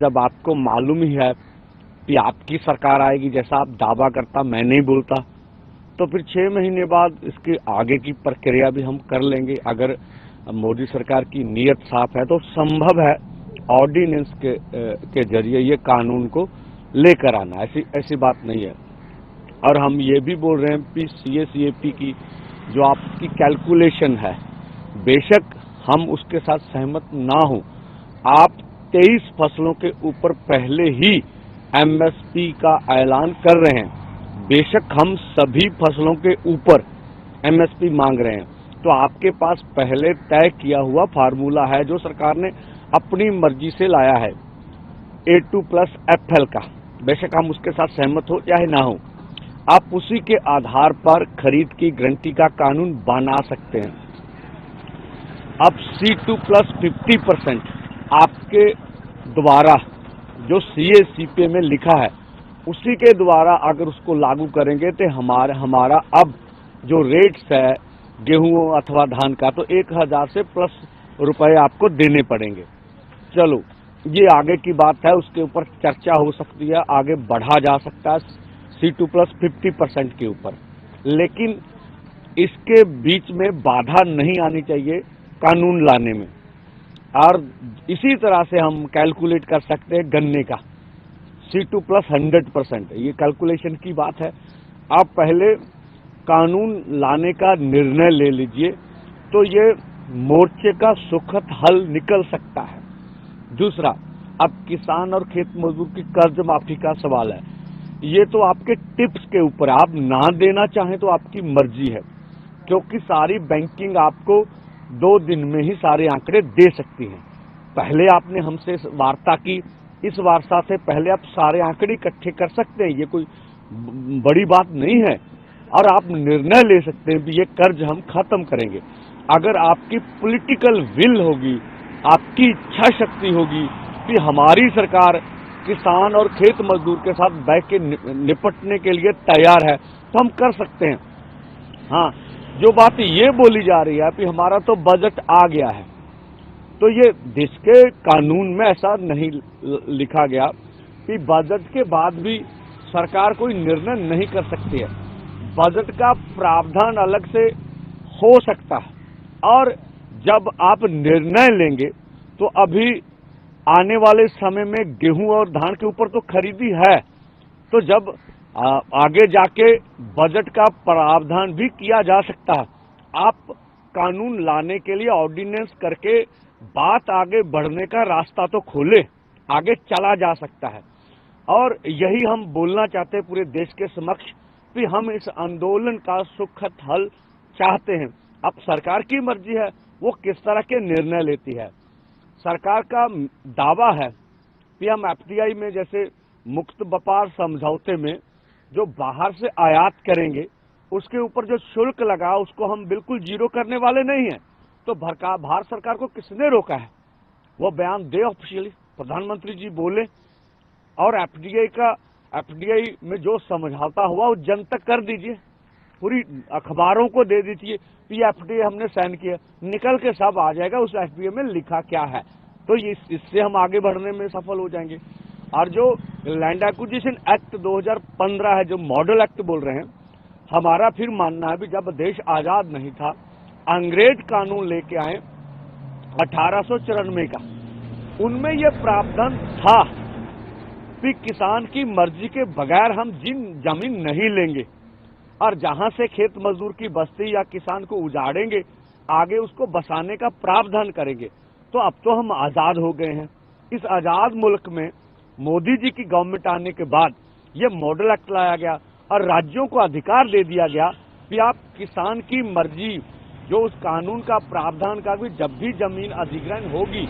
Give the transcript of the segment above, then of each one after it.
जब आपको मालूम ही है कि आपकी सरकार आएगी, जैसा आप दावा करता, मैं नहीं बोलता, तो फिर 6 महीने बाद इसके आगे की प्रक्रिया भी हम कर लेंगे। अगर मोदी सरकार की नीयत साफ है तो संभव है ऑर्डिनेंस के जरिए ये कानून को लेकर आना, ऐसी बात नहीं है। और हम ये भी बोल रहे हैं कि CACP की जो आपकी कैलकुलेशन है, बेशक हम उसके साथ सहमत ना हो, आप 23 फसलों के ऊपर पहले ही MSP का ऐलान कर रहे हैं। बेशक हम सभी फसलों के ऊपर MSP मांग रहे हैं, तो आपके पास पहले तय किया हुआ फार्मूला है जो सरकार ने अपनी मर्जी से लाया है, A2+FL का। बेशक हम उसके साथ सहमत हो चाहे ना हो, आप उसी के आधार पर खरीद की गारंटी का कानून बना सकते हैं। अब C2+50% आपके द्वारा जो CACP में लिखा है, उसी के द्वारा अगर उसको लागू करेंगे तो हमारा अब जो रेट्स है गेहूं अथवा धान का, तो 1000 से प्लस रुपए आपको देने पड़ेंगे। चलो ये आगे की बात है, उसके ऊपर चर्चा हो सकती है, आगे बढ़ा जा सकता है C2+50% के ऊपर, लेकिन इसके बीच में बाधा नहीं आनी चाहिए कानून लाने में। और इसी तरह से हम कैलकुलेट कर सकते हैं गन्ने का C2+100%, ये कैलकुलेशन की बात है। आप पहले कानून लाने का निर्णय ले लीजिए तो ये मोर्चे का सुखद हल निकल सकता है। दूसरा, अब किसान और खेत मजदूर की कर्ज माफी का सवाल है, ये तो आपके टिप्स के ऊपर, आप ना देना चाहें तो आपकी मर्जी है, क्योंकि सारी बैंकिंग आपको 2 दिन में ही सारे आंकड़े दे सकती है। पहले आपने हमसे वार्ता की, इस वार्ता से पहले आप सारे आंकड़े इकट्ठे कर सकते हैं, ये कोई बड़ी बात नहीं है। और आप निर्णय ले सकते हैं कि ये कर्ज हम खत्म करेंगे। अगर आपकी पॉलिटिकल विल होगी, आपकी इच्छा शक्ति होगी कि हमारी सरकार किसान और खेत मजदूर के साथ बैठ के निपटने के लिए तैयार है, तो हम कर सकते हैं। हाँ, जो बात ये बोली जा रही है कि हमारा तो बजट आ गया है, तो ये देश के कानून में ऐसा नहीं लिखा गया कि बजट के बाद भी सरकार कोई निर्णय नहीं कर सकती है। बजट का प्रावधान अलग से हो सकता है, और जब आप निर्णय लेंगे तो अभी आने वाले समय में गेहूं और धान के ऊपर तो खरीदी है, तो जब आगे जाके बजट का प्रावधान भी किया जा सकता है। आप कानून लाने के लिए ऑर्डिनेंस करके बात आगे बढ़ने का रास्ता तो खोले, आगे चला जा सकता है। और यही हम बोलना चाहते हैं पूरे देश के समक्ष कि हम इस आंदोलन का सुखद हल चाहते हैं। अब सरकार की मर्जी है वो किस तरह के निर्णय लेती है। सरकार का दावा है कि हम FDI में, जैसे मुक्त व्यापार समझौते में जो बाहर से आयात करेंगे उसके ऊपर जो शुल्क लगा उसको हम बिल्कुल जीरो करने वाले नहीं हैं। तो भारत सरकार को किसने रोका है? वो बयान दे ऑफिशियली, प्रधानमंत्री जी बोले, और FDI में जो समझौता हुआ वो जनतक कर दीजिए, पूरी अखबारों को दे दीजिए कि FDI हमने साइन किया, निकल के सब आ जाएगा उस FDI में लिखा क्या है। तो इससे हम आगे बढ़ने में सफल हो जाएंगे। और जो लैंड एक्विजिशन एक्ट 2015 है, जो मॉडल एक्ट बोल रहे हैं, हमारा फिर मानना है भी जब देश आजाद नहीं था, अंग्रेज कानून लेके आए 1894 का, उनमें यह प्रावधान था कि किसान की मर्जी के बगैर हम जमीन नहीं लेंगे, और जहां से खेत मजदूर की बस्ती या किसान को उजाड़ेंगे आगे उसको बसाने का प्रावधान करेंगे। तो अब तो हम आजाद हो गए हैं। इस आजाद मुल्क में मोदी जी की गवर्नमेंट आने के बाद ये मॉडल एक्ट लाया गया और राज्यों को अधिकार दे दिया गया कि आप किसान की मर्जी, जो उस कानून का प्रावधान का भी, जब भी जमीन अधिग्रहण होगी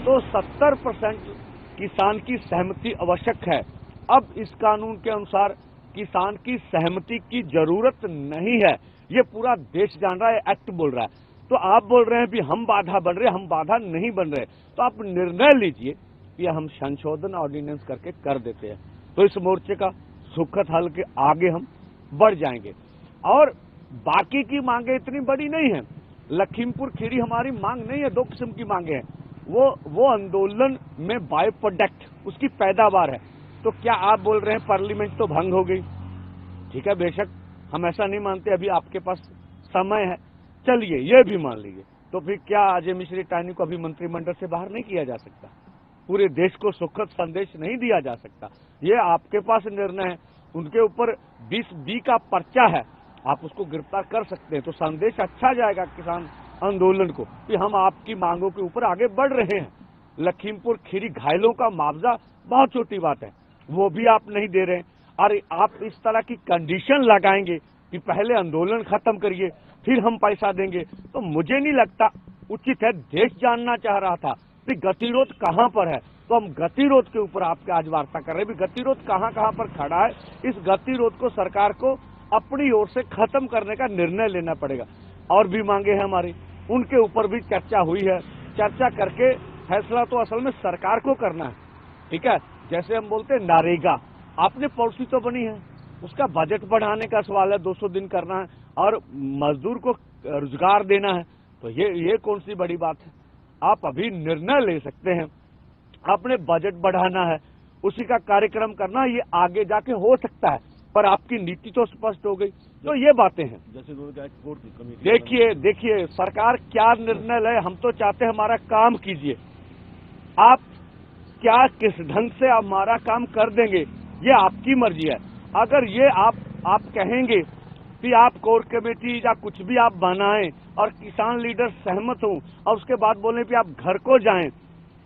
तो 70% किसान की सहमति आवश्यक है। अब इस कानून के अनुसार किसान की सहमति की जरूरत नहीं है, ये पूरा देश जान रहा है, एक्ट बोल रहा है। तो आप बोल रहे हैं कि हम बाधा बन रहे, हम बाधा नहीं बन रहे, तो आप निर्णय लीजिए कि हम संशोधन ऑर्डिनेंस करके कर देते हैं, तो इस मोर्चे का सुखद हल के आगे हम बढ़ जाएंगे। और बाकी की मांगे इतनी बड़ी नहीं है, लखीमपुर खीरी हमारी मांग नहीं है, 2 किस्म की मांगे हैं। वो आंदोलन में बाय प्रोडक्ट उसकी पैदावार है। तो क्या आप बोल रहे हैं पार्लियामेंट तो भंग हो गई? ठीक है, बेशक हम ऐसा नहीं मानते, अभी आपके पास समय है, चलिए ये भी मान लीजिए। तो फिर क्या अजय मिश्री टानी को अभी मंत्रिमंडल से बाहर नहीं किया जा सकता? पूरे देश को सुखद संदेश नहीं दिया जा सकता? ये आपके पास निर्णय है। उनके ऊपर 20B का पर्चा है, आप उसको गिरफ्तार कर सकते हैं, तो संदेश अच्छा जाएगा किसान आंदोलन को कि हम आपकी मांगों के ऊपर आगे बढ़ रहे हैं। लखीमपुर खीरी घायलों का मुआवजा बहुत छोटी बात है, वो भी आप नहीं दे रहे हैं। और आप इस तरह की कंडीशन लगाएंगे कि पहले आंदोलन खत्म करिए फिर हम पैसा देंगे, तो मुझे नहीं लगता उचित है। देश जानना चाह रहा था कि गतिरोध कहां पर है, तो हम गतिरोध के ऊपर आपके आज वार्ता कर रहे हैं। गतिरोध कहां कहां पर खड़ा है, इस गतिरोध को सरकार को अपनी ओर से खत्म करने का निर्णय लेना पड़ेगा। और भी मांगे हैं हमारी, उनके ऊपर भी चर्चा हुई है। चर्चा करके फैसला तो असल में सरकार को करना है, ठीक है। जैसे हम बोलते हैं नरेगा, आपने पॉलिसी तो बनी है, उसका बजट बढ़ाने का सवाल है, 200 दिन करना है और मजदूर को रोजगार देना है, तो ये कौन सी बड़ी बात है? आप अभी निर्णय ले सकते हैं, आपने बजट बढ़ाना है, उसी का कार्यक्रम करना, ये आगे जाके हो सकता है, पर आपकी नीति तो स्पष्ट हो गई। तो ये बातें हैं। जैसे देखिए सरकार क्या निर्णय ले, हम तो चाहते हैं हमारा काम कीजिए। आप क्या किस ढंग से हमारा काम कर देंगे ये आपकी मर्जी है। अगर ये आप कहेंगे कि आप कोर कमेटी या कुछ भी आप बनाएं और किसान लीडर सहमत हों और उसके बाद बोले कि आप घर को जाएं,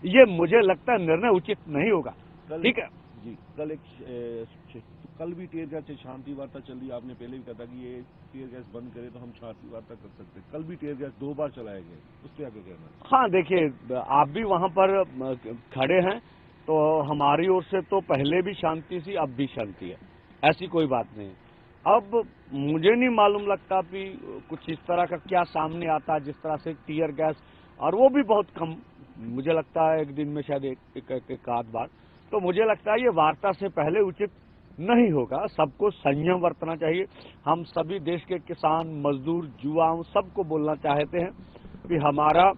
ये मुझे लगता है निर्णय उचित नहीं होगा। ठीक है जी, कल भी टीयर गैस से शांति वार्ता चल रही, आपने पहले भी कहा था कि ये टीयर गैस बंद करे तो हम शांति वार्ता कर सकते हैं। कल भी टीयर गैस 2 बार चलाए गए, उस पर आगे कहना? हाँ देखिए, आप भी वहां पर खड़े हैं, तो हमारी ओर से तो पहले भी शांति थी, अब भी शांति है, ऐसी कोई बात नहीं। अब मुझे नहीं मालूम लगता कि कुछ इस तरह का क्या सामने आता है, जिस तरह से टीयर गैस, और वो भी बहुत कम, मुझे लगता है एक दिन में शायद एक आध बार। तो मुझे लगता है ये वार्ता से पहले उचित नहीं होगा। सबको संयम बरतना चाहिए। हम सभी देश के किसान, मजदूर, युवाओं सबको बोलना चाहते हैं कि हमारा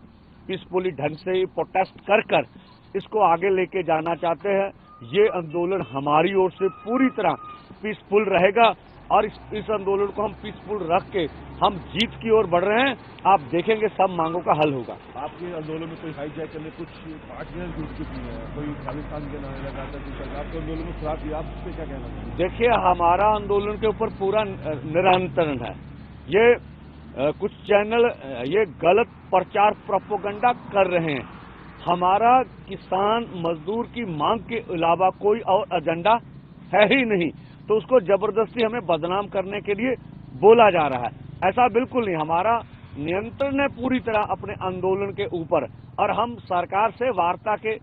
पीसफुली ढंग से प्रोटेस्ट कर इसको आगे लेके जाना चाहते हैं। ये आंदोलन हमारी ओर से पूरी तरह पीसफुल रहेगा और इस आंदोलन को हम पीसफुल रख के हम जीत की ओर बढ़ रहे हैं। आप देखेंगे सब मांगों का हल होगा। आपके आंदोलन में कोई हाईजैक करने कुछ पार्टियां जुड़ चुकी हैं, कोई खालिस्तान के नाम लगाता है, कुछ आपके आंदोलन में खराब किया, आप उस पर क्या कहना चाहिए? देखिए, हमारा आंदोलन के ऊपर पूरा निरंतरण है। ये कुछ चैनल ये गलत प्रचार प्रोपेगेंडा कर रहे हैं। हमारा किसान मजदूर की मांग के अलावा कोई और एजेंडा है ही नहीं, तो उसको जबरदस्ती हमें बदनाम करने के लिए बोला जा रहा है। ऐसा बिल्कुल नहीं। हमारा नियंत्रण है पूरी तरह अपने आंदोलन के ऊपर, और हम सरकार से वार्ता के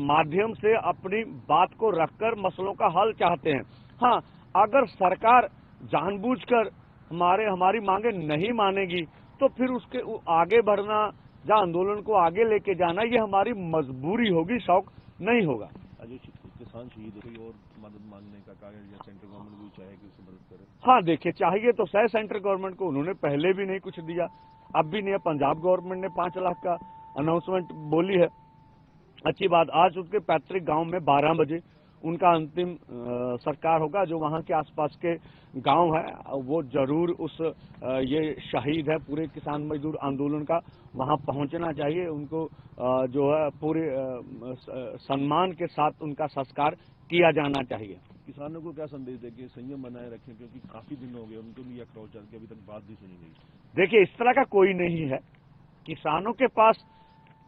माध्यम से अपनी बात को रखकर मसलों का हल चाहते हैं। हाँ, अगर सरकार जानबूझकर हमारी मांगे नहीं मानेगी तो फिर उसके आगे बढ़ना या आंदोलन को आगे लेके जाना ये हमारी मजबूरी होगी, शौक नहीं होगा। अजय, किसान शहीद कोई और मदद मांगने का कागज या सेंट्रल गवर्नमेंट भी चाहे कि उससे मदद करे? हाँ देखिए, चाहिए तो सही सेंट्रल गवर्नमेंट को, उन्होंने पहले भी नहीं कुछ दिया, अब भी नहीं। पंजाब गवर्नमेंट ने 5 लाख का अनाउंसमेंट बोली है, अच्छी बात। आज उसके पैतृक गांव में 12 बजे उनका अंतिम संस्कार होगा। जो वहां के आसपास के गांव है वो जरूर उस ये शहीद है पूरे किसान मजदूर आंदोलन का, वहां पहुंचना चाहिए। उनको जो है पूरे सम्मान के साथ उनका संस्कार किया जाना चाहिए। किसानों को क्या संदेश देंगे? संयम बनाए रखें, क्योंकि काफी दिन हो गए उनको भी अक्रोश चल के अभी तक बात भी सुनी गई। देखिए, इस तरह का कोई नहीं है। किसानों के पास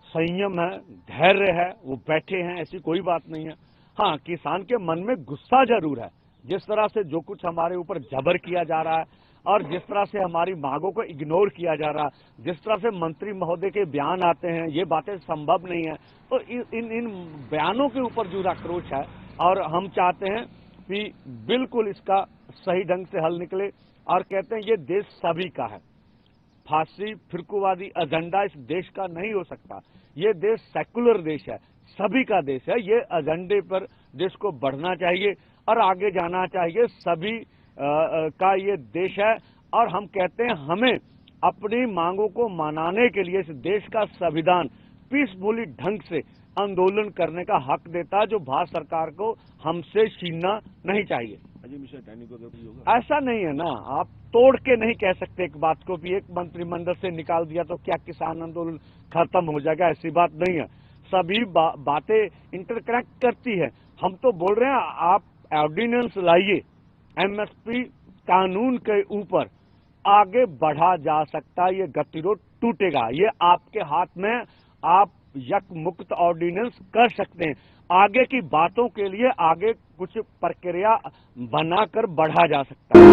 संयम है, धैर्य है, वो बैठे हैं, ऐसी कोई बात नहीं है। हाँ, किसान के मन में गुस्सा जरूर है, जिस तरह से जो कुछ हमारे ऊपर जबर किया जा रहा है और जिस तरह से हमारी मांगों को इग्नोर किया जा रहा है, जिस तरह से मंत्री महोदय के बयान आते हैं, ये बातें संभव नहीं है। तो इन बयानों के ऊपर जो आक्रोश है, और हम चाहते हैं कि बिल्कुल इसका सही ढंग से हल निकले। और कहते हैं ये देश सभी का है, फांसी फिरकुवादी एजेंडा इस देश का नहीं हो सकता। ये देश सेकुलर देश है, सभी का देश है। ये एजेंडे पर देश को बढ़ना चाहिए और आगे जाना चाहिए। सभी का ये देश है, और हम कहते हैं हमें अपनी मांगों को मनाने के लिए इस देश का संविधान पीसफुली ढंग से आंदोलन करने का हक देता है, जो भारत सरकार को हमसे छीनना नहीं चाहिए। अजय मिश्रा टैनी को अगर कोई होगा, ऐसा नहीं है ना, आप तोड़ के नहीं कह सकते एक बात को भी एक मंत्रिमंडल से निकाल दिया तो क्या किसान आंदोलन खत्म हो जाएगा, ऐसी बात नहीं है। सभी बातें इंटरकनेक्ट करती है। हम तो बोल रहे हैं आप ऑर्डिनेंस लाइए, एमएसपी कानून के ऊपर आगे बढ़ा जा सकता है, ये गतिरोध टूटेगा, ये आपके हाथ में। आप यक मुक्त ऑर्डिनेंस कर सकते हैं, आगे की बातों के लिए आगे कुछ प्रक्रिया बनाकर बढ़ा जा सकता है।